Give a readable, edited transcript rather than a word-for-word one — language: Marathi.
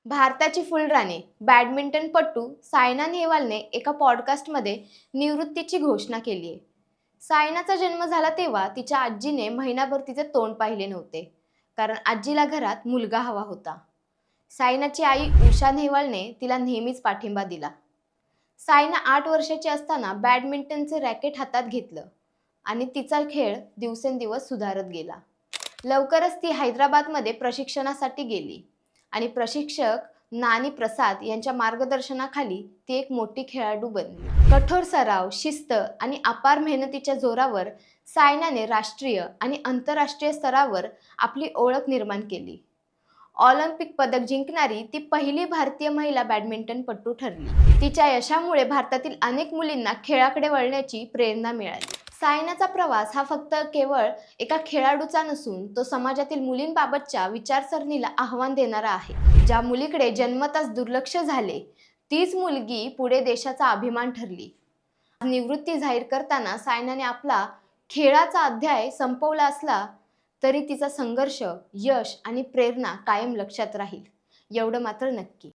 भारताची फुलराणी बॅडमिंटनपटू सायना नेहवालने एका पॉडकास्टमध्ये निवृत्तीची घोषणा केली आहे. सायनाचा जन्म झाला तेव्हा तिच्या आजीने महिनाभर तिचे तोंड पाहिले नव्हते, कारण आजीला घरात मुलगा हवा होता. सायनाची आई उषा नेहवालने तिला नेहमीच पाठिंबा दिला. सायना 8 वर्षाची असताना बॅडमिंटनचे रॅकेट हातात घेतलं आणि तिचा खेळ दिवसेंदिवस सुधारत गेला. लवकरच ती हैदराबादमध्ये प्रशिक्षणासाठी गेली आणि प्रशिक्षक नानी प्रसाद यांच्या मार्गदर्शनाखाली ती एक मोठी खेळाडू बनली. कठोर सराव, शिस्त आणि अपार मेहनतीच्या जोरावर सायनाने राष्ट्रीय आणि आंतरराष्ट्रीय स्तरावर आपली ओळख निर्माण केली. ऑलिम्पिक पदक जिंकणारी ती पहिली भारतीय महिला बॅडमिंटनपटू ठरली. तिच्या यशामुळे भारतातील अनेक मुलींना खेळाकडे वळण्याची प्रेरणा मिळाली. सायनाचा प्रवास हा फक्त केवळ एका खेळाडूचा नसून तो समाजातील मुलींबाबतच्या विचारसरणीला आव्हान देणारा आहे. ज्या मुलीकडे जन्मताच दुर्लक्ष झाले, तीच मुलगी पुढे देशाचा अभिमान ठरली. निवृत्ती जाहीर करताना सायनाने आपला खेळाचा अध्याय संपवला असला तरी तिचा संघर्ष, यश आणि प्रेरणा कायम लक्षात राहील, एवढं मात्र नक्की.